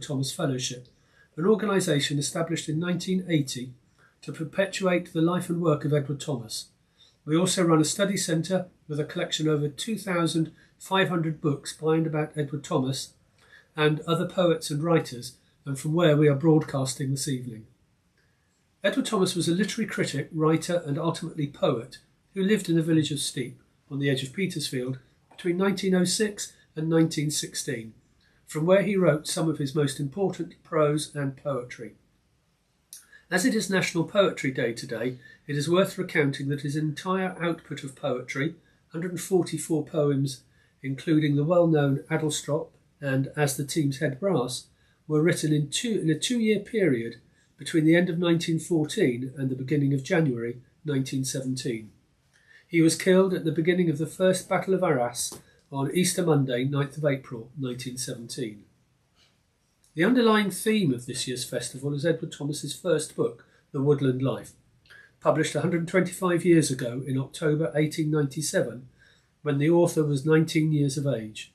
Edward Thomas Fellowship, an organisation established in 1980 to perpetuate the life and work of Edward Thomas. We also run a study centre with a collection of over 2,500 books by and about Edward Thomas and other poets and writers, and from where we are broadcasting this evening. Edward Thomas was a literary critic, writer and ultimately poet who lived in the village of Steep on the edge of Petersfield between 1906 and 1916, from where he wrote some of his most important prose and poetry. As it is National Poetry Day today, it is worth recounting that his entire output of poetry, 144 poems including the well-known Adlestrop and As the Team's Head Brass, were written in a two-year period between the end of 1914 and the beginning of January 1917. He was killed at the beginning of the First Battle of Arras on Easter Monday, 9th of April 1917. The underlying theme of this year's festival is Edward Thomas's first book, The Woodland Life, published 125 years ago in October 1897, when the author was 19 years of age.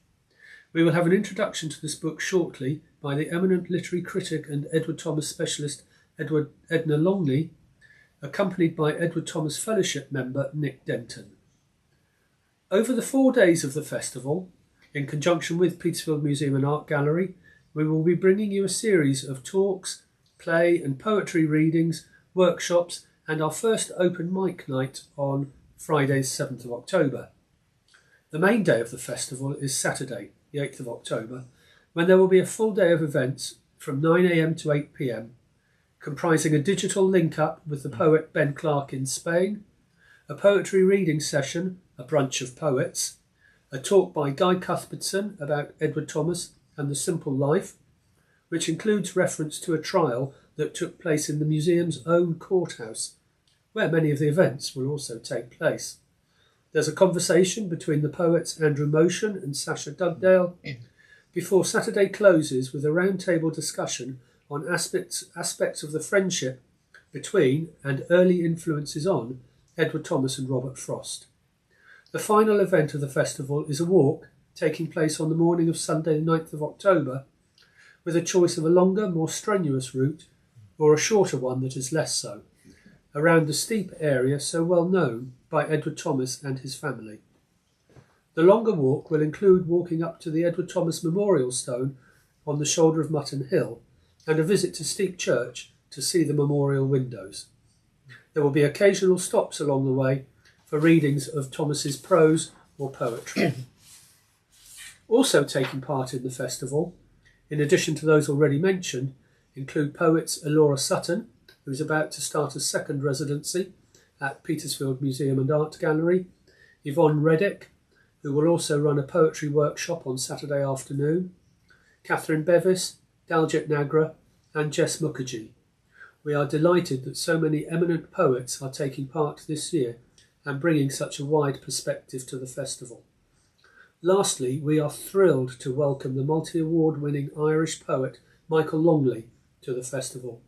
We will have an introduction to this book shortly by the eminent literary critic and Edward Thomas specialist Edna Longley, accompanied by Edward Thomas Fellowship member Nick Denton. Over the 4 days of the festival, in conjunction with Petersfield Museum and Art Gallery, we will be bringing you a series of talks, play and poetry readings, workshops and our first open mic night on Friday 7th of October. The main day of the festival is Saturday, the 8th of October, when there will be a full day of events from 9 a.m. to 8 p.m, comprising a digital link-up with the poet Ben Clark in Spain, a poetry reading session, A Brunch of Poets, a talk by Guy Cuthbertson about Edward Thomas and the Simple Life, which includes reference to a trial that took place in the museum's own courthouse, where many of the events will also take place. There's a conversation between the poets Andrew Motion and Sasha Dugdale before Saturday closes with a roundtable discussion on aspects of the friendship between and early influences on Edward Thomas and Robert Frost. The final event of the festival is a walk taking place on the morning of Sunday the 9th of October, with a choice of a longer, more strenuous route or a shorter one that is less so, around the steep area so well known by Edward Thomas and his family. The longer walk will include walking up to the Edward Thomas Memorial Stone on the shoulder of Mutton Hill and a visit to Steep Church to see the memorial windows. There will be occasional stops along the way for readings of Thomas's prose or poetry. Also taking part in the festival, in addition to those already mentioned, include poets Elora Sutton, who is about to start a second residency at Petersfield Museum and Art Gallery, Yvonne Reddick, who will also run a poetry workshop on Saturday afternoon, Catherine Bevis, Daljit Nagra and Jess Mukherjee. We are delighted that so many eminent poets are taking part this year and bringing such a wide perspective to the festival. Lastly, we are thrilled to welcome the multi-award winning Irish poet Michael Longley to the festival,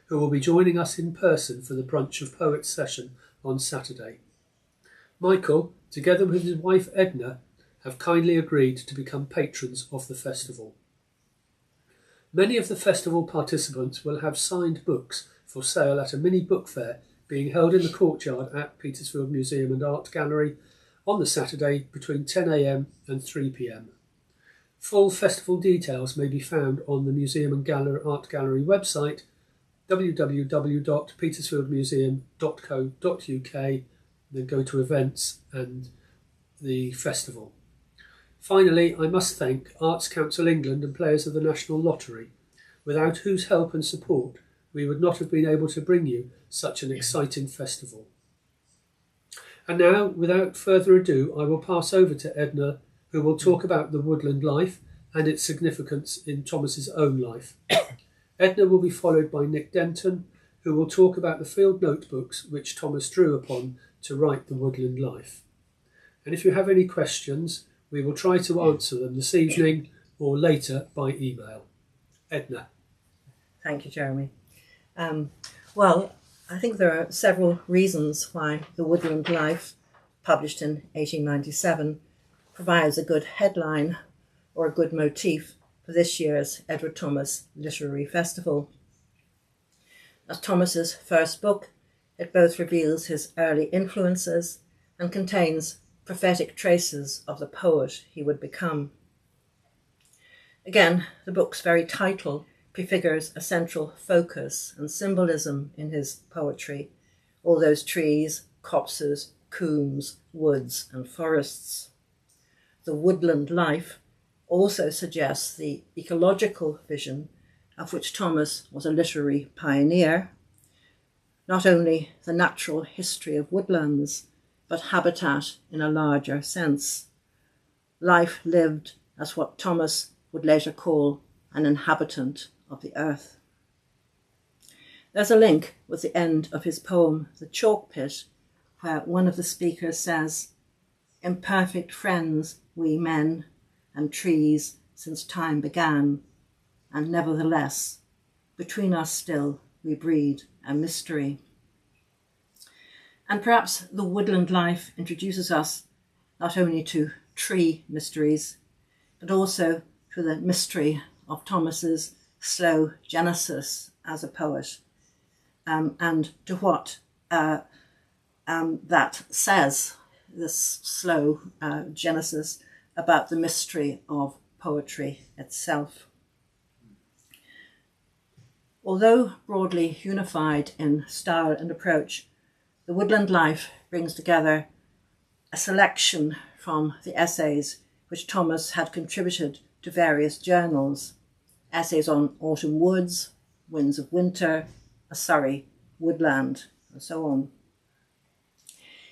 who will be joining us in person for the Brunch of Poets session on Saturday. Michael, together with his wife Edna, have kindly agreed to become patrons of the festival. Many of the festival participants will have signed books for sale at a mini book fair being held in the courtyard at Petersfield Museum and Art Gallery on the Saturday between 10 a.m. and 3 p.m. Full festival details may be found on the Museum and Art Gallery website, www.petersfieldmuseum.co.uk, then go to events and the festival. Finally, I must thank Arts Council England and players of the National Lottery, without whose help and support we would not have been able to bring you such an exciting festival. And now, without further ado, I will pass over to Edna, who will talk about the woodland life and its significance in Thomas's own life. Edna will be followed by Nick Denton, who will talk about the field notebooks which Thomas drew upon to write The Woodland Life. And if you have any questions, we will try to answer them this evening or later by email. Edna. Thank you, Jeremy. Well, I think there are several reasons why The Woodland Life, published in 1897, provides a good headline or a good motif for this year's Edward Thomas Literary Festival. As Thomas's first book, it both reveals his early influences and contains prophetic traces of the poet he would become. Again, the book's very title prefigures a central focus and symbolism in his poetry, all those trees, copses, combes, woods and forests. The woodland life also suggests the ecological vision of which Thomas was a literary pioneer, not only the natural history of woodlands, but habitat in a larger sense. Life lived as what Thomas would later call an inhabitant of the earth. There's a link with the end of his poem, The Chalk Pit, where one of the speakers says, "Imperfect friends, we men, and trees since time began, and nevertheless, between us still we breed a mystery." And perhaps the woodland life introduces us not only to tree mysteries, but also to the mystery of Thomas's slow genesis as a poet, and to what that says, this slow genesis, about the mystery of poetry itself. Although broadly unified in style and approach, The Woodland Life brings together a selection from the essays which Thomas had contributed to various journals, essays on autumn woods, winds of winter, a Surrey woodland, and so on.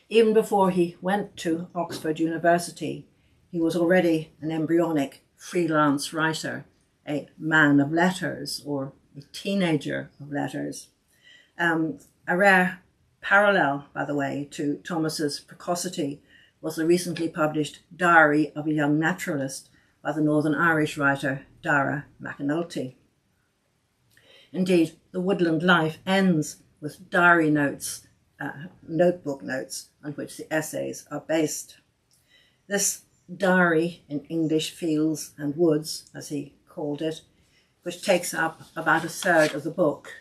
Even before he went to Oxford University, he was already an embryonic freelance writer, a man of letters, or a teenager of letters. A rare parallel, by the way, to Thomas's precocity was the recently published Diary of a Young Naturalist by the Northern Irish writer Dara McAnulty. Indeed, The Woodland Life ends with diary notes, notebook notes on which the essays are based. This diary in English Fields and Woods, as he called it, which takes up about a third of the book,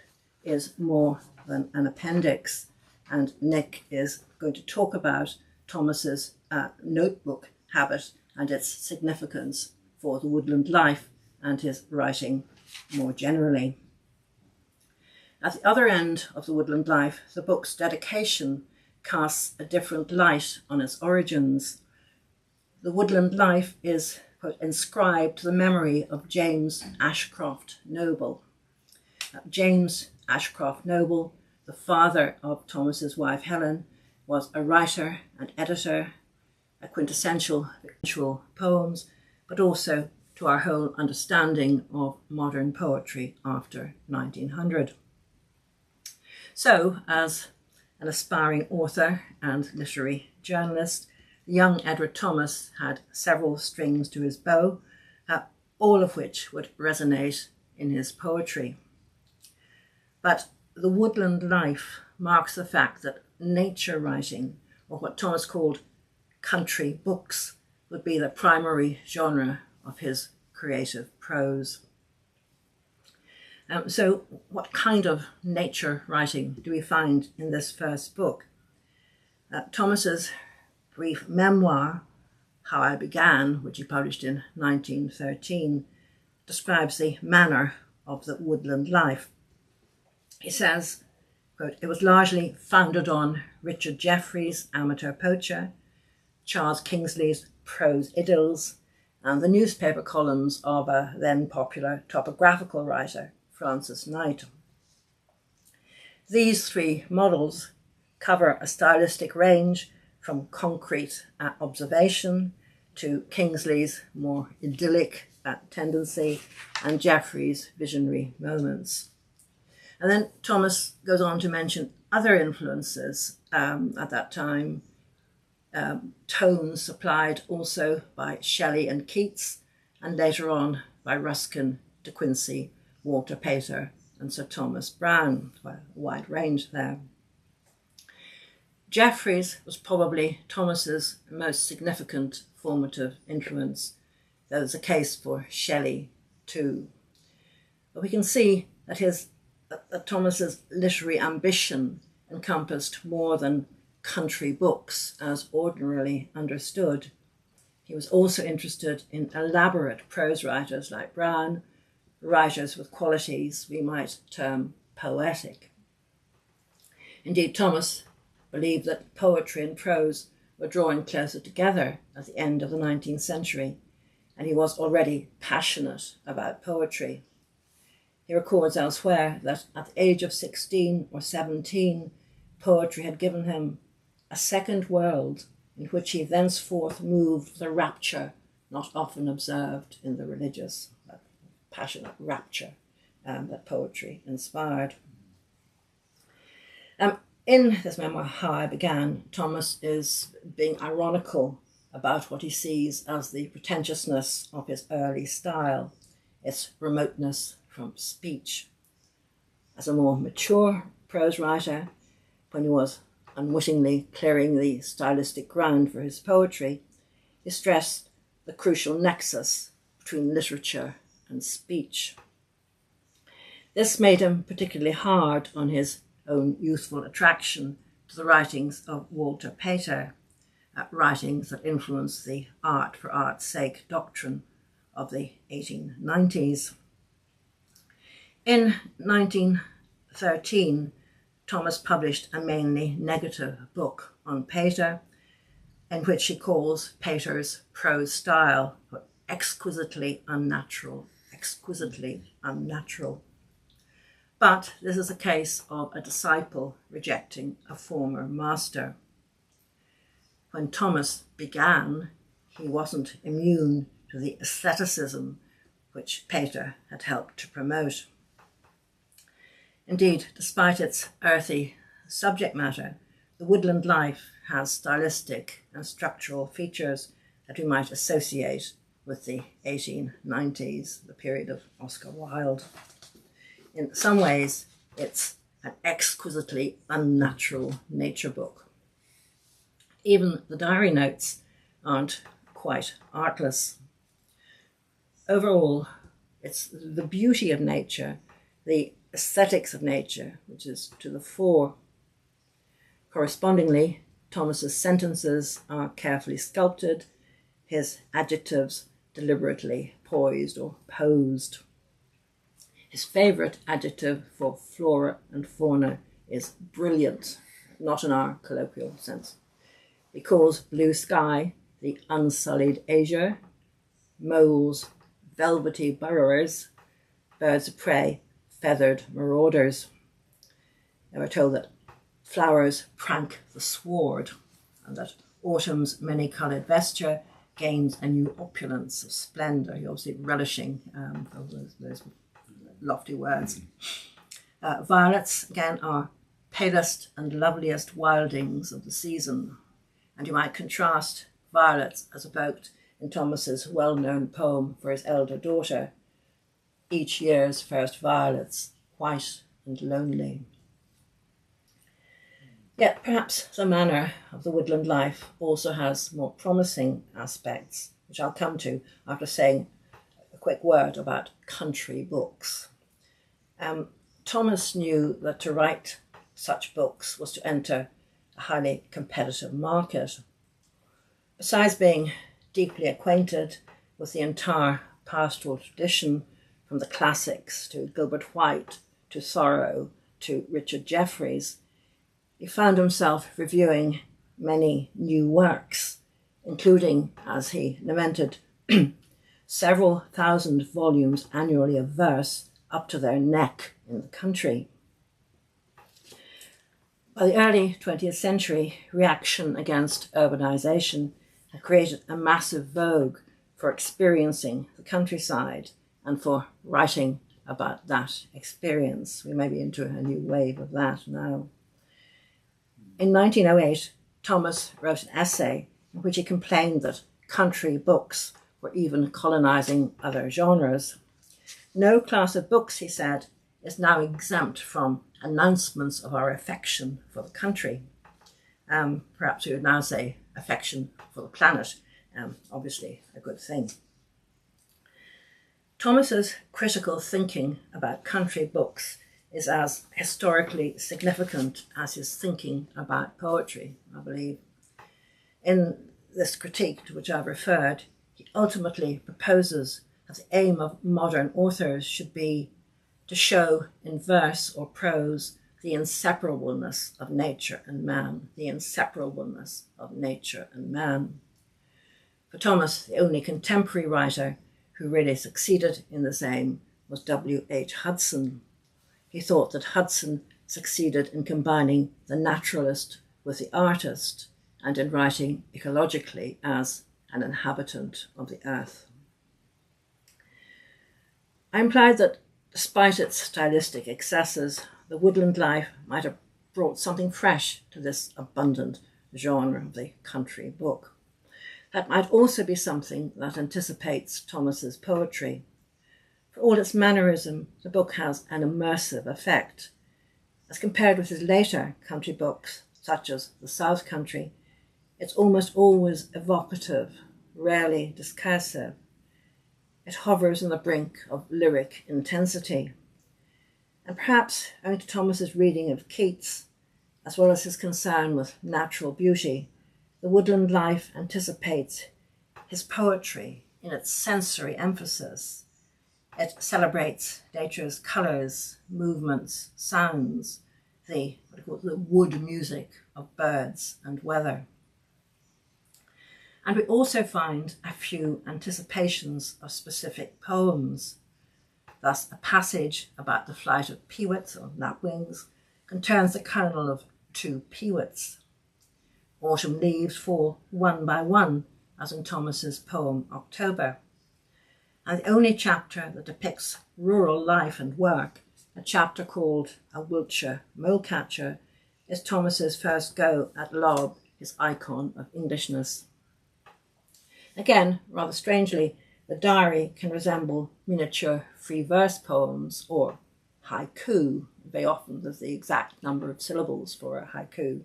is more than an appendix, and Nick is going to talk about Thomas's notebook habit and its significance for the woodland life and his writing more generally. At the other end of The Woodland Life, the book's dedication casts a different light on its origins. The Woodland Life is, quote, inscribed to the memory of James Ashcroft Noble. James Ashcroft Noble, the father of Thomas's wife Helen, was a writer and editor, a quintessential visual poems, but also to our whole understanding of modern poetry after 1900. So, as an aspiring author and literary journalist, the young Edward Thomas had several strings to his bow, all of which would resonate in his poetry. But The Woodland Life marks the fact that nature writing, or what Thomas called country books, would be the primary genre of his creative prose. So what kind of nature writing do we find in this first book? Thomas's brief memoir, How I Began, which he published in 1913, describes the manner of the woodland life. He says, quote, "It was largely founded on Richard Jefferies' Amateur Poacher, Charles Kingsley's prose idylls, and the newspaper columns of a then popular topographical writer, Francis Knight. These three models cover a stylistic range from concrete observation to Kingsley's more idyllic tendency and Jefferies' visionary moments." And then Thomas goes on to mention other influences at that time, tones supplied also by Shelley and Keats, and later on by Ruskin, De Quincey, Walter Pater, and Sir Thomas Browne, a wide range there. Jefferies was probably Thomas's most significant formative influence. There was a case for Shelley too. But we can see that Thomas's literary ambition encompassed more than country books as ordinarily understood. He was also interested in elaborate prose writers like Browne, writers with qualities we might term poetic. Indeed, Thomas believed that poetry and prose were drawing closer together at the end of the 19th century, and he was already passionate about poetry. He records elsewhere that at the age of 16 or 17, poetry had given him a second world in which he thenceforth moved with a rapture not often observed in the religious, passionate rapture that poetry inspired. In this memoir, How I Began, Thomas is being ironical about what he sees as the pretentiousness of his early style, its remoteness from speech. As a more mature prose writer, when he was unwittingly clearing the stylistic ground for his poetry, he stressed the crucial nexus between literature and speech. This made him particularly hard on his own youthful attraction to the writings of Walter Pater, writings that influenced the art for art's sake doctrine of the 1890s. In 1913, Thomas published a mainly negative book on Pater, in which he calls Pater's prose style exquisitely unnatural. But this is a case of a disciple rejecting a former master. When Thomas began, he wasn't immune to the aestheticism which Pater had helped to promote. Indeed, despite its earthy subject matter, The Woodland Life has stylistic and structural features that we might associate with the 1890s, the period of Oscar Wilde. In some ways, it's an exquisitely unnatural nature book. Even the diary notes aren't quite artless. Overall, it's the beauty of nature, the aesthetics of nature, which is to the fore. Correspondingly, Thomas's sentences are carefully sculpted, his adjectives deliberately poised or posed. His favourite adjective for flora and fauna is brilliant, not in our colloquial sense. He calls blue sky the unsullied azure, moles velvety burrowers, birds of prey feathered marauders. And we're told that flowers prank the sward, and that autumn's many-coloured vesture gains a new opulence of splendour. You're obviously relishing those lofty words. Violets, again, are palest and loveliest wildings of the season, and you might contrast violets as evoked in Thomas's well-known poem for his elder daughter, Each Year's First Violets, White and Lonely. Yet perhaps the manner of The Woodland Life also has more promising aspects, which I'll come to after saying a quick word about country books. Thomas knew that to write such books was to enter a highly competitive market. Besides being deeply acquainted with the entire pastoral tradition, from the classics to Gilbert White, to Thoreau, to Richard Jefferies, he found himself reviewing many new works, including, as he lamented, several thousand volumes annually of verse up to their neck in the country. By the early 20th century, reaction against urbanisation had created a massive vogue for experiencing the countryside and for writing about that experience. We may be into a new wave of that now. In 1908, Thomas wrote an essay in which he complained that country books were even colonising other genres. No class of books, he said, is now exempt from announcements of our affection for the country. Perhaps we would now say affection for the planet, obviously a good thing. Thomas's critical thinking about country books is as historically significant as his thinking about poetry, I believe. In this critique to which I've referred, he ultimately proposes that the aim of modern authors should be to show in verse or prose the inseparableness of nature and man, the inseparableness of nature and man. For Thomas, the only contemporary writer who really succeeded in this aim was W.H. Hudson. He thought that Hudson succeeded in combining the naturalist with the artist and in writing ecologically as an inhabitant of the earth. I implied that despite its stylistic excesses, the woodland life might have brought something fresh to this abundant genre of the country book. That might also be something that anticipates Thomas's poetry. For all its mannerism, the book has an immersive effect. As compared with his later country books, such as The South Country, it's almost always evocative, rarely discursive. It hovers on the brink of lyric intensity. And perhaps owing to Thomas's reading of Keats, as well as his concern with natural beauty, the woodland life anticipates his poetry in its sensory emphasis. It celebrates nature's colours, movements, sounds, the wood music of birds and weather. And we also find a few anticipations of specific poems. Thus, a passage about the flight of peewits or lapwings contains the kernel of 2 peewits. Autumn leaves fall one by one, as in Thomas's poem October. And the only chapter that depicts rural life and work, a chapter called A Wiltshire Molecatcher, is Thomas's first go at Lob, his icon of Englishness. Again, rather strangely, the diary can resemble miniature free verse poems or haiku. Very often there's the exact number of syllables for a haiku.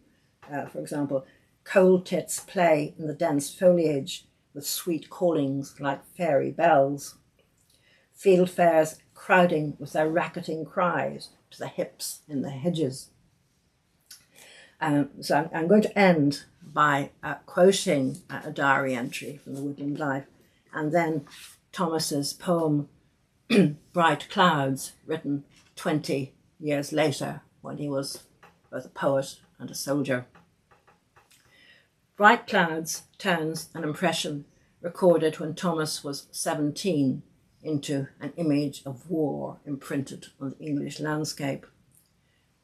For example, cold tits play in the dense foliage with sweet callings like fairy bells. Fieldfares crowding with their racketing cries to the hips in the hedges. So I'm going to end by quoting a diary entry from the Woodland Life, and then Thomas's poem Bright Clouds, written 20 years later when he was both a poet and a soldier. Bright Clouds turns an impression recorded when Thomas was 17 into an image of war imprinted on the English landscape.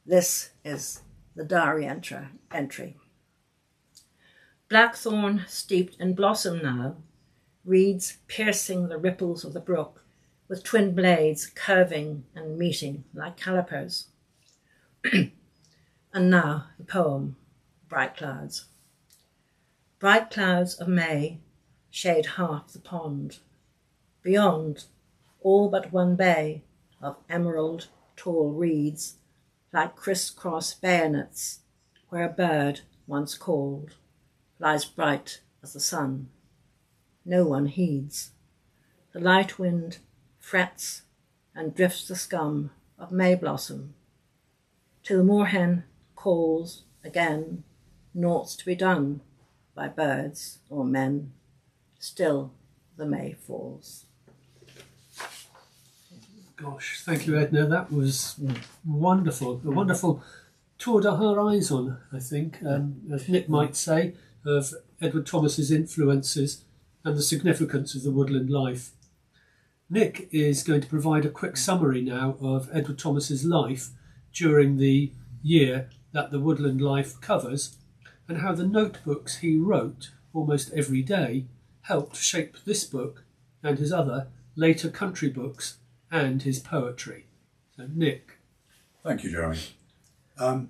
This is the diary entry. Blackthorn steeped in blossom now, reeds piercing the ripples of the brook, with twin blades curving and meeting like calipers. And now the poem, Bright Clouds. Bright clouds of May shade half the pond. Beyond, all but one bay of emerald tall reeds, like criss-cross bayonets, where a bird once called, lies bright as the sun. No one heeds. The light wind frets and drifts the scum of May blossom, till the moorhen calls again, naught's to be done by birds or men. Still the May falls. Gosh, thank you, Edna. That was wonderful. A wonderful tour de horizon, I think, as Nick might say, of Edward Thomas's influences and the significance of the woodland life. Nick is going to provide a quick summary now of Edward Thomas's life during the year that the woodland life covers, and how the notebooks he wrote almost every day helped shape this book and his other later country books and his poetry. So, Nick. Thank you, Jeremy. The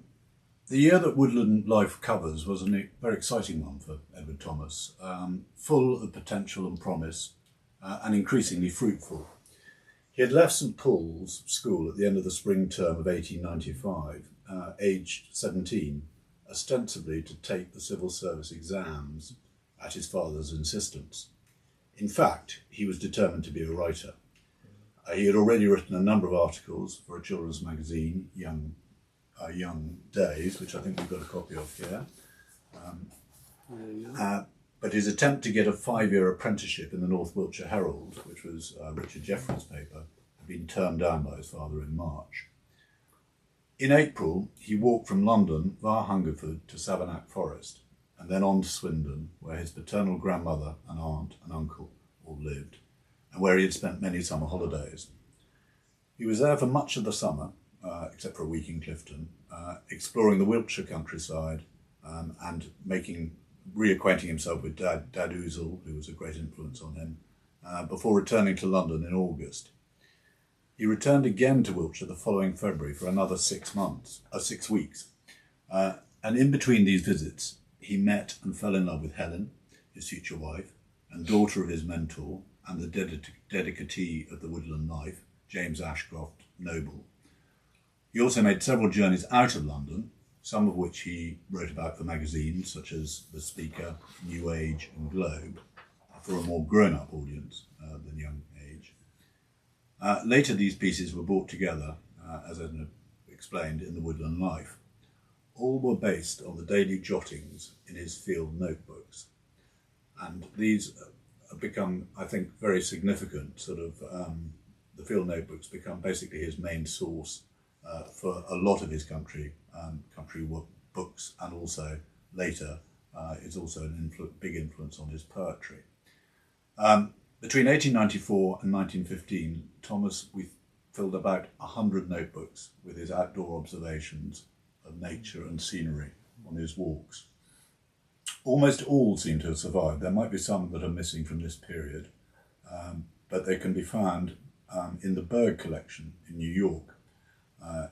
year that Woodland Life covers was a very exciting one for Edward Thomas, full of potential and promise, and increasingly fruitful. He had left St Paul's School at the end of the spring term of 1895, aged 17, ostensibly to take the civil service exams at his father's insistence. In fact, he was determined to be a writer. He had already written a number of articles for a children's magazine, Young Days, which I think we've got a copy of here. But his attempt to get a 5-year apprenticeship in the North Wiltshire Herald, which was Richard Jeffreys' paper, had been turned down by his father in March. In April, he walked from London via Hungerford to Savernake Forest, and then on to Swindon, where his paternal grandmother and aunt and uncle all lived, and where he had spent many summer holidays. He was there for much of the summer, except for a week in Clifton, exploring the Wiltshire countryside and reacquainting himself with Dad Ousel, who was a great influence on him, before returning to London in August. He returned again to Wiltshire the following February for another 6 weeks. And in between these visits, he met and fell in love with Helen, his future wife, and daughter of his mentor, and the dedicatee of the woodland life, James Ashcroft Noble. He also made several journeys out of London, some of which he wrote about for magazines such as The Speaker, New Age and Globe, for a more grown-up audience than young age. Later these pieces were brought together, as Edna explained, in The Woodland Life. All were based on the daily jottings in his field notebooks. And these have become, I think, very significant. The field notebooks become basically his main source for a lot of his country books, and also later is also big influence on his poetry. Between 1894 and 1915, Thomas filled about 100 notebooks with his outdoor observations of nature and scenery on his walks. Almost all seem to have survived. There might be some that are missing from this period, but they can be found in the Berg collection in New York,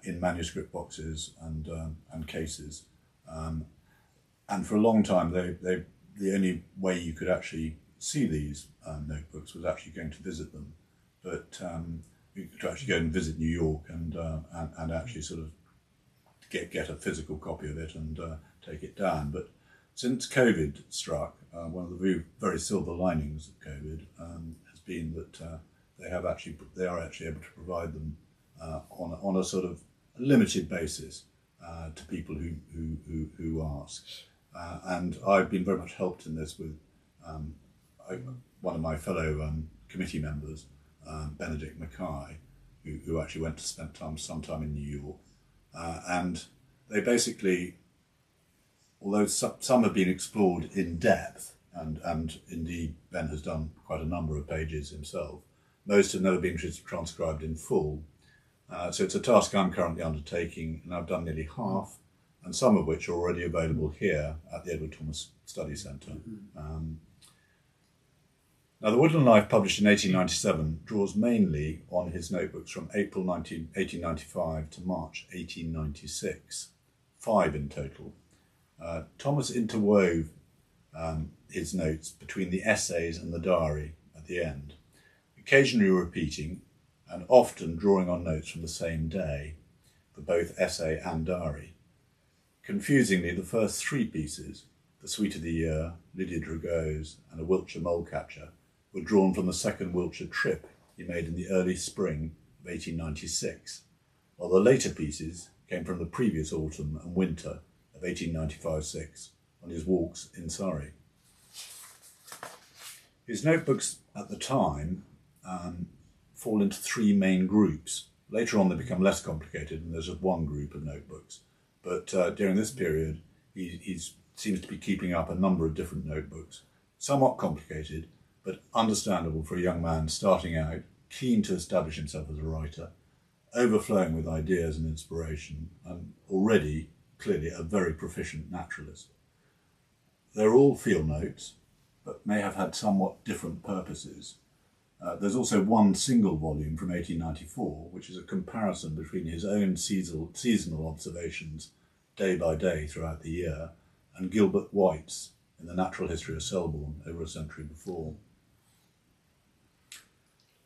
in manuscript boxes and cases. And for a long time, the only way you could actually see these notebooks was actually going to visit them. But you could actually go and visit New York and actually sort of get a physical copy of it and take it down. But since COVID struck, one of the very silver linings of COVID has been that they are actually able to provide them on a sort of limited basis to people who ask. And I've been very much helped in this with one of my fellow committee members, Benedict Mackay, who actually went to spend some time in New York. And they basically, although some have been explored in depth, and indeed Ben has done quite a number of pages himself, most have never been transcribed in full. So it's a task I'm currently undertaking, and I've done nearly half, and some of which are already available here at the Edward Thomas Study Centre. Now, The Woodland Life, published in 1897, draws mainly on his notebooks from April 1895 to March 1896, 5 in total. Thomas interwove his notes between the essays and the diary at the end, occasionally repeating and often drawing on notes from the same day for both essay and diary. Confusingly, the first 3 pieces, The Sweet of the Year, Lydia Dragos, and A Wiltshire Molecatcher, were drawn from the second Wiltshire trip he made in the early spring of 1896, while the later pieces came from the previous autumn and winter of 1895-6 on his walks in Surrey. His notebooks at the time fall into 3 main groups. Later on they become less complicated and there's just one group of notebooks. But during this period he seems to be keeping up a number of different notebooks, somewhat complicated, but understandable for a young man starting out, keen to establish himself as a writer, overflowing with ideas and inspiration, and already clearly a very proficient naturalist. They're all field notes, but may have had somewhat different purposes. There's also one single volume from 1894, which is a comparison between his own seasonal observations day by day throughout the year and Gilbert White's in the Natural History of Selborne over a century before.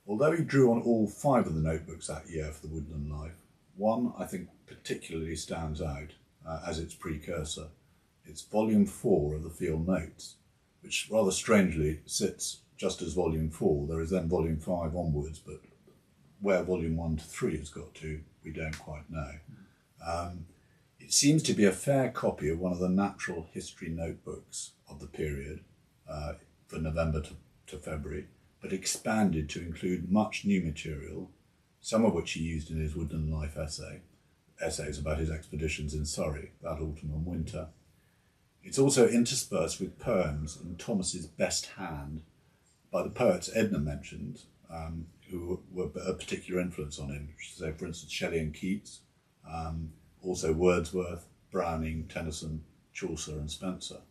Although he drew on all 5 of the notebooks that year for The Woodland Life, one I think particularly stands out as its precursor. It's volume 4 of the Field Notes, which rather strangely sits just as volume 4. There is then volume 5 onwards, but where volume 1 to 3 has got to, we don't quite know. It seems to be a fair copy of one of the natural history notebooks of the period for November to February, but expanded to include much new material, some of which he used in his Woodland Life essays about his expeditions in Surrey that autumn and winter. It's also interspersed with poems in Thomas's best hand by the poets Edna mentioned, who were a particular influence on him. So, for instance, Shelley and Keats, also Wordsworth, Browning, Tennyson, Chaucer and Spenser.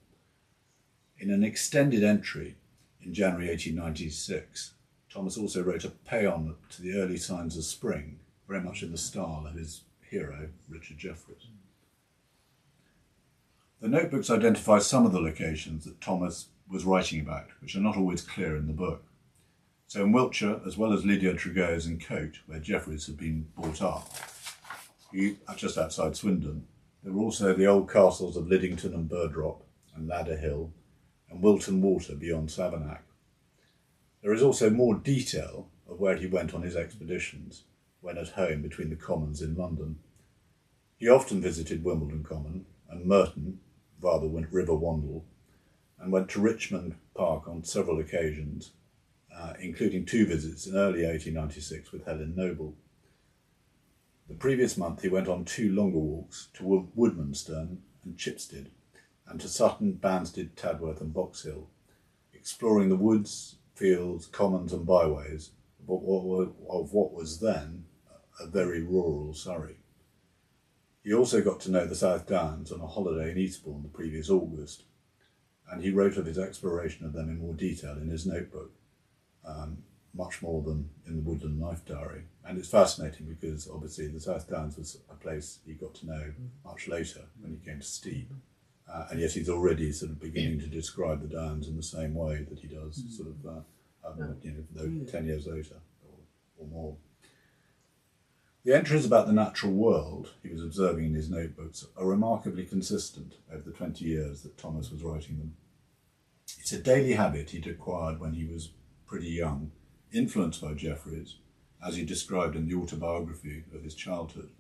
In an extended entry in January 1896, Thomas also wrote a paean to the early signs of spring, very much in the style of his hero, Richard Jefferies. The notebooks identify some of the locations that Thomas was writing about, which are not always clear in the book. So in Wiltshire, as well as Lydia Tregear's in Cote, where Jefferies had been brought up, just outside Swindon, there were also the old castles of Liddington and Birdrop and Ladder Hill and Wilton Water beyond Savernake. There is also more detail of where he went on his expeditions when at home between the commons in London. He often visited Wimbledon Common and Merton via the River Wandle, and went to Richmond Park on several occasions, including 2 visits in early 1896 with Helen Noble. The previous month he went on 2 longer walks to Woodmansterne and Chipstead, and to Sutton, Banstead, Tadworth and Box Hill, exploring the woods, fields, commons and byways of what was then a very rural Surrey. He also got to know the South Downs on a holiday in Eastbourne the previous August, and he wrote of his exploration of them in more detail in his notebook, much more than in the Woodland Life diary. And it's fascinating because obviously the South Downs was a place he got to know much later when he came to Steep, and yet he's already sort of beginning to describe the Downs in the same way that he does sort of 10 years later or more. The entries about the natural world he was observing in his notebooks are remarkably consistent over the 20 years that Thomas was writing them. It's a daily habit he'd acquired when he was pretty young, influenced by Jefferies, as he described in the autobiography of his childhood.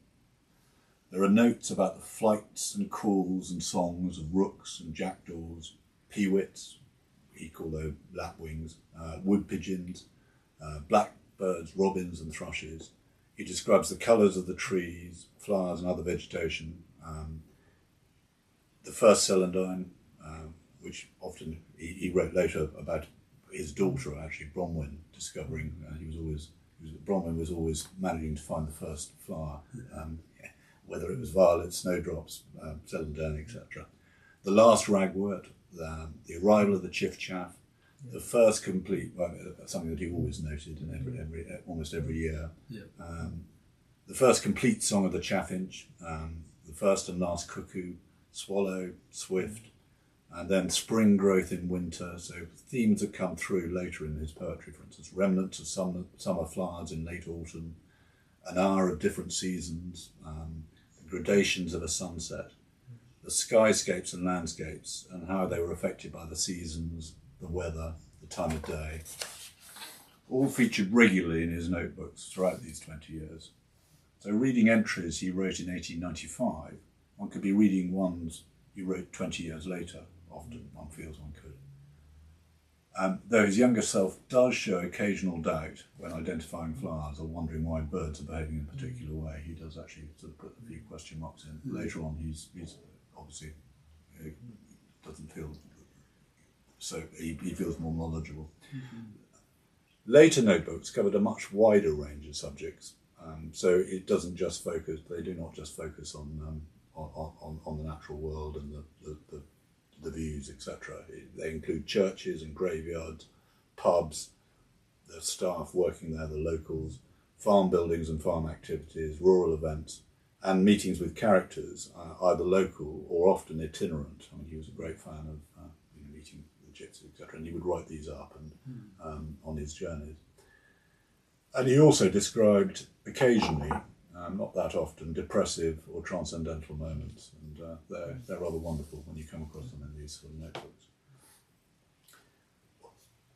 There are notes about the flights and calls and songs of rooks and jackdaws, peewits, he called those lapwings, wood pigeons, blackbirds, robins and thrushes. He describes the colours of the trees, flowers and other vegetation, the first celandine, which often he wrote later about his daughter, actually, Bronwyn, discovering Bronwyn was always managing to find the first flower, whether it was violets, snowdrops, celandine, etc. The last ragwort, the arrival of the chiffchaff, the first complete, something that he always noted in almost every year. Yeah. The first complete song of the chaffinch, the first and last cuckoo, swallow, swift, and then spring growth in winter. So themes that come through later in his poetry, for instance, remnants of summer flowers in late autumn, an hour of different seasons, the gradations of a sunset, the skyscapes and landscapes, and how they were affected by the seasons, the weather, the time of day, all featured regularly in his notebooks throughout these 20 years. So reading entries he wrote in 1895, one could be reading ones he wrote 20 years later, often one feels one could. Though his younger self does show occasional doubt when identifying flowers or wondering why birds are behaving in a particular way, he does actually sort of put a few question marks in. Later on he's obviously doesn't feel so he feels more knowledgeable. Later notebooks covered a much wider range of subjects, so it doesn't just focus. They do not just focus on the natural world and the views, etc. They include churches and graveyards, pubs, the staff working there, the locals, farm buildings and farm activities, rural events, and meetings with characters, either local or often itinerant. I mean, he was a great fan of meeting the gypsies, etc., and he would write these up and on his journeys. And he also described occasionally, not that often, depressive or transcendental moments, and they're rather wonderful when you come across them in these sort of notebooks.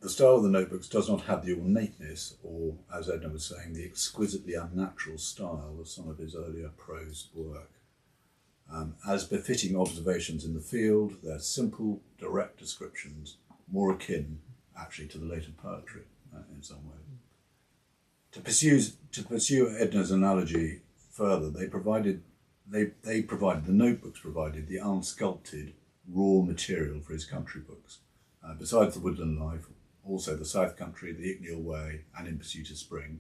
the style of the notebooks does not have the ornateness or, as Edna was saying, the exquisitely unnatural style of some of his earlier prose work. As befitting observations in the field, they're simple, direct descriptions, more akin actually to the later poetry in some ways. To pursue Edna's analogy further, the notebooks provided the unsculpted raw material for his country books. Besides the Woodland Life, also the South Country, the Icknield Way, and In Pursuit of Spring,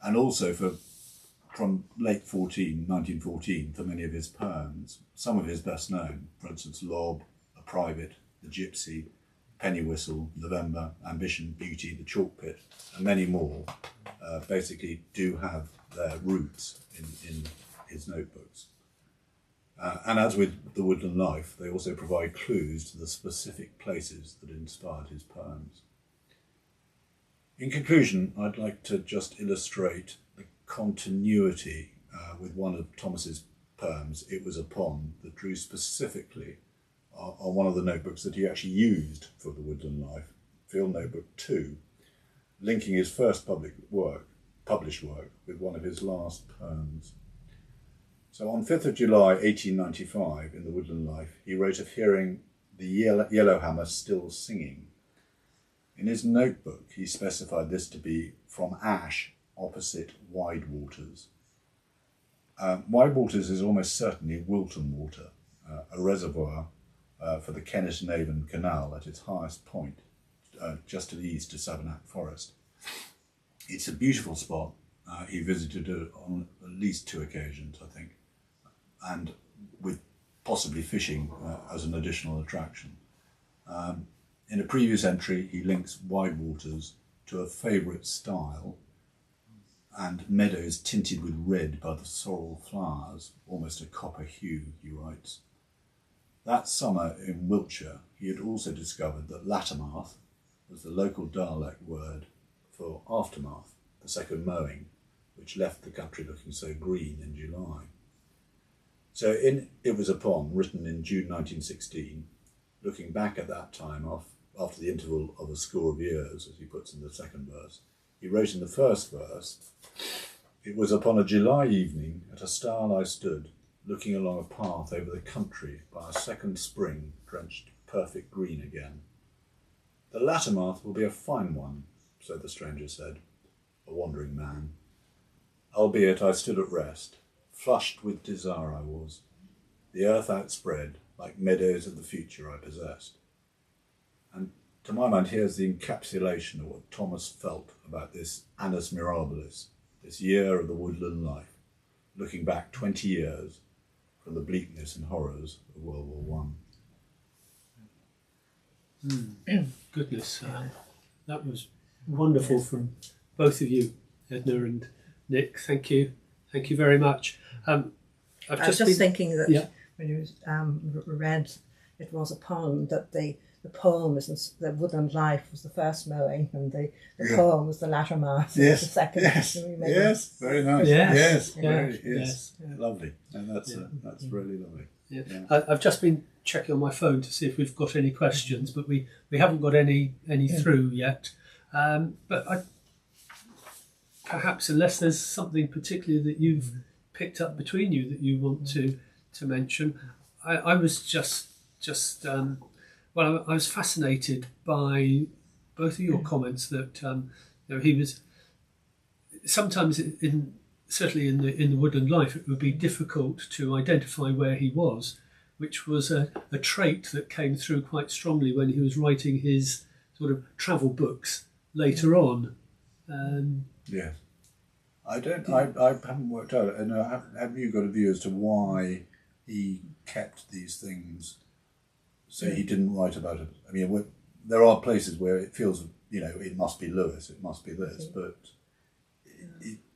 and also from late 1914 for many of his poems, some of his best known, for instance, Lob, A Private, The Gypsy, Penny Whistle, November, Ambition, Beauty, The Chalk Pit, and many more, basically do have their roots in his notebooks. And as with the Woodland Life, they also provide clues to the specific places that inspired his poems. In conclusion, I'd like to just illustrate the continuity with one of Thomas's poems, It Was a Pond, that drew specifically on one of the notebooks that he actually used for the Woodland Life, Field Notebook 2, linking his first published work with one of his last poems. So on 5th of July 1895, in the Woodland Life, he wrote of hearing the yellowhammer still singing. In his notebook, he specified this to be from Ash opposite Wide Waters. Wide Waters is almost certainly Wilton Water, a reservoir for the Kennet and Avon Canal at its highest point, just to the east of Savernake Forest. It's a beautiful spot. He visited it on at least 2 occasions, I think, and with possibly fishing as an additional attraction. In a previous entry, he links Wide Waters to a favourite style and meadows tinted with red by the sorrel flowers, almost a copper hue, he writes. That summer in Wiltshire, he had also discovered that Lattermath was the local dialect word for aftermath, the second mowing, which left the country looking so green in July. So in It Was a Pond, written in June 1916, looking back at that time after the interval of a score of years, as he puts in the second verse, he wrote in the first verse, It was upon a July evening at a stile I stood, looking along a path over the country by a second spring drenched perfect green again. The Lattermath will be a fine one, so the stranger said, a wandering man. Albeit I stood at rest, flushed with desire I was, the earth outspread, like meadows of the future I possessed. And to my mind, here's the encapsulation of what Thomas felt about this Annus Mirabilis, this year of the Woodland Life, looking back 20 years from the bleakness and horrors of World War I. Goodness, that was wonderful from both of you, Edna and Nick. Thank you very much. I was just thinking that when you read It Was a Pond, that the poem was the Woodland Life was the first mowing, and the poem was the Lattermath, the second. Yes, very nice. Yes. Lovely, and that's really lovely. Yeah. I've just been checking on my phone to see if we've got any questions, but we haven't got any through yet. But perhaps, unless there's something particularly that you've picked up between you that you want to mention, I was I was fascinated by both of your comments that he was sometimes certainly in the Woodland Life, it would be difficult to identify where he was, which was a trait that came through quite strongly when he was writing his sort of travel books later on. Yes. I haven't worked out. And have you got a view as to why he kept these things so he didn't write about it? I mean, there are places where it feels, it must be Lewis, it must be this, but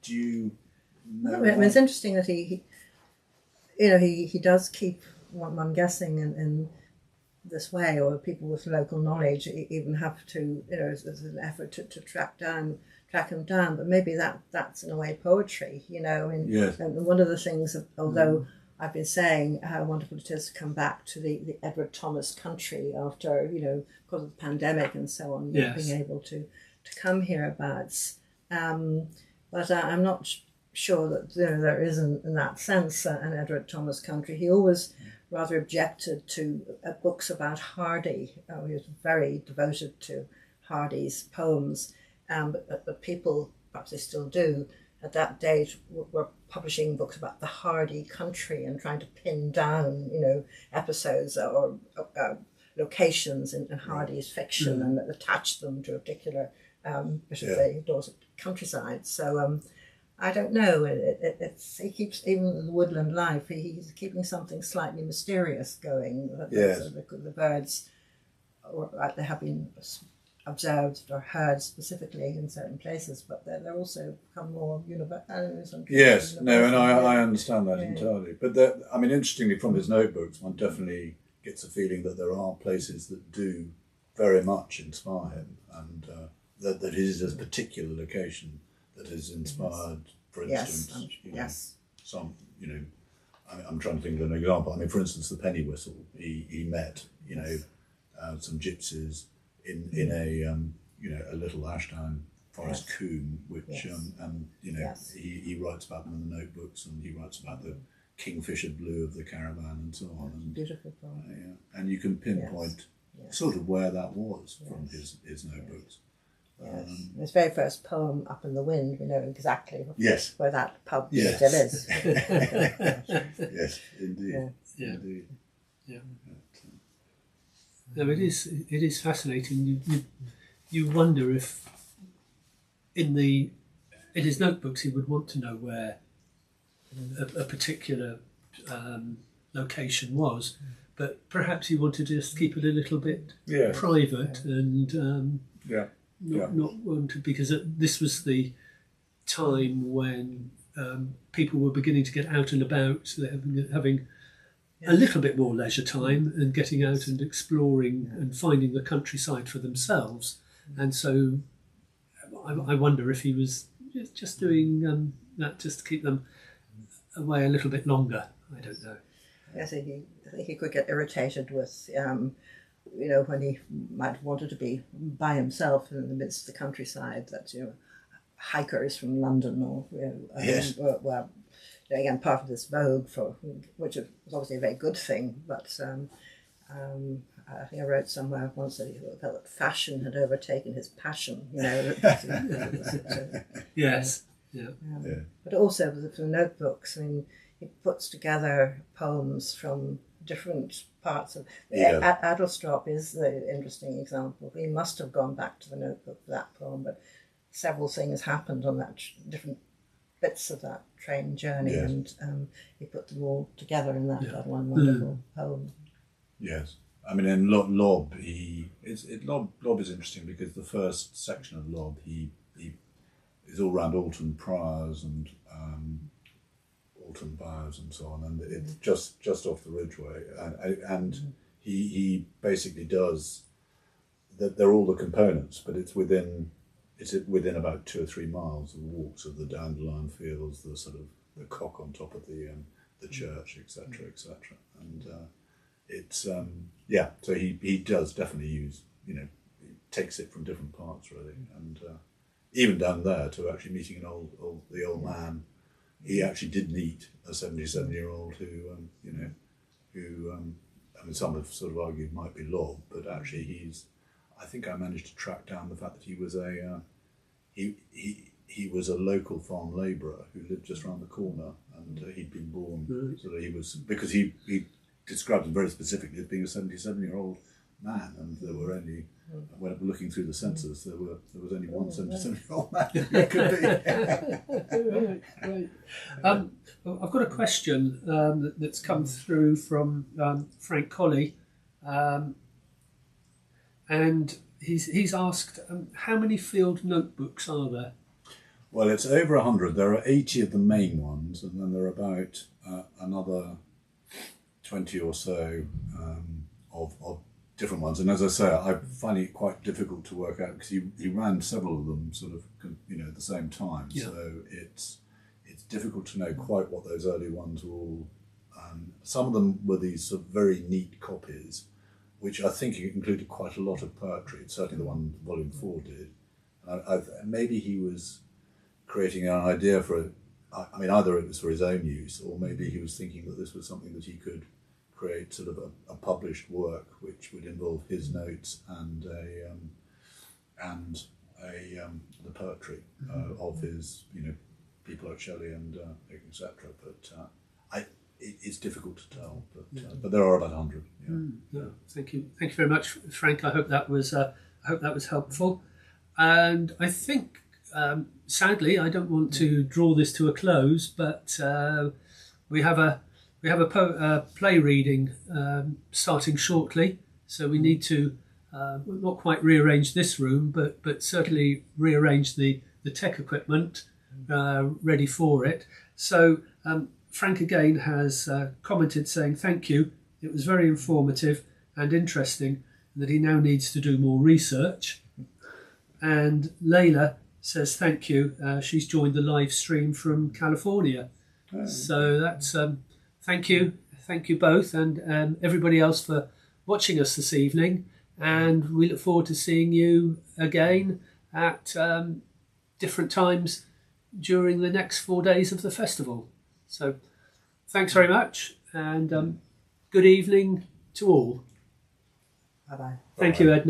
do you know? I mean, it's interesting that he does keep one guessing in this way, or people with local knowledge even have to, as an effort to track him down. But maybe that's in a way poetry, Yes. And one of the things, although I've been saying how wonderful it is to come back to the Edward Thomas country after, because of the pandemic and so on, Yes. being able to come hereabouts. But I'm not sure that there isn't, in that sense, an Edward Thomas country. He always rather objected to books about Hardy. He was very devoted to Hardy's poems, but people, perhaps they still do, at that date were publishing books about the Hardy country and trying to pin down, episodes or locations in Hardy's fiction and attach them to a particular bit of the Dorset countryside. So I don't know. He keeps, even the woodland life, he's keeping something slightly mysterious going. Yes. The birds, they have been observed or heard specifically in certain places, but they're also become more universal. Yes, no, and I understand that entirely. But interestingly, from his notebooks, one definitely gets a feeling that there are places that do very much inspire him, and that it is a particular location that has inspired, for instance, some, I'm trying to think of an example. I mean, for instance, the penny whistle. He met, some gypsies in a little Ashdown forest coombe, which he writes about them in the notebooks, and he writes about the kingfisher blue of the caravan and so on. And, beautiful poem. and you can pinpoint sort of where that was from his notebooks. Yes. His very first poem, Up in the Wind, we know exactly where that pub still is. Yes, indeed. Yeah. Indeed. Yeah. No, it is fascinating. You wonder if in his notebooks he would want to know where a particular location was, but perhaps he wanted to just keep it a little bit private and not wanted, because this was the time when people were beginning to get out and about, so having a little bit more leisure time and getting out and exploring and finding the countryside for themselves. And so I wonder if he was just doing that just to keep them away a little bit longer. I don't know. I think he could get irritated with, when he might have wanted to be by himself in the midst of the countryside, that, hikers from London were again part of this vogue, which was obviously a very good thing, but I think I wrote somewhere once that he felt that fashion had overtaken his passion, Yes. But also with the notebooks, I mean, he puts together poems from different parts of... Adlestrop is the interesting example. He must have gone back to the notebook for that poem, but several things happened on that, different bits of that train journey, and he put them all together in that one wonderful poem. Yes. I mean, in Lob, Lob is interesting because the first section of Lob, he is all around Alton Priors and Alton Bowers and so on, and it's just off the Ridgeway, and he basically does that. They're all the components, but it's within about 2 or 3 miles of walks of the dandelion fields, the sort of the cock on top of the church, etc., and it's so he does definitely use, he takes it from different parts really, and even down there to actually meeting the old man. He actually did meet a 77-year-old who I mean, some have sort of argued might be Lob, but actually I think I managed to track down the fact that he was he was a local farm labourer who lived just round the corner, and he'd been born, so that he was, because he described him very specifically as being a 77-year-old man, and there were only, when looking through the census, there was only one 77-year-old man who it could be. Right. I've got a question that's come through from Frank Colley, and he's asked, how many field notebooks are there? Well, it's over 100. There are 80 of the main ones, and then there are about another 20 or so of different ones. And as I say, I find it quite difficult to work out because he ran several of them sort of, at the same time. Yeah. So it's difficult to know quite what those early ones were all Some of them were these sort of very neat copies, which I think included quite a lot of poetry. Certainly the one Volume 4 did. Maybe he was creating an idea for, I mean, either it was for his own use, or maybe he was thinking that this was something that he could create sort of a published work which would involve his notes and the poetry of his, people like Shelley and etc. But it's difficult to tell. But there are about 100. Yeah. No, thank you very much, Frank. I hope that was helpful. And I think, sadly, I don't want to draw this to a close, but we have a play reading starting shortly, so we need to not quite rearrange this room, but certainly rearrange the tech equipment ready for it. So Frank again has commented saying thank you. It was very informative and interesting, and that he now needs to do more research. And Layla says thank you. She's joined the live stream from California. So that's thank you both, and everybody else for watching us this evening. And we look forward to seeing you again at different times during the next 4 days of the festival. So thanks very much, and good evening to all. Bye-bye. Thank you, Edna.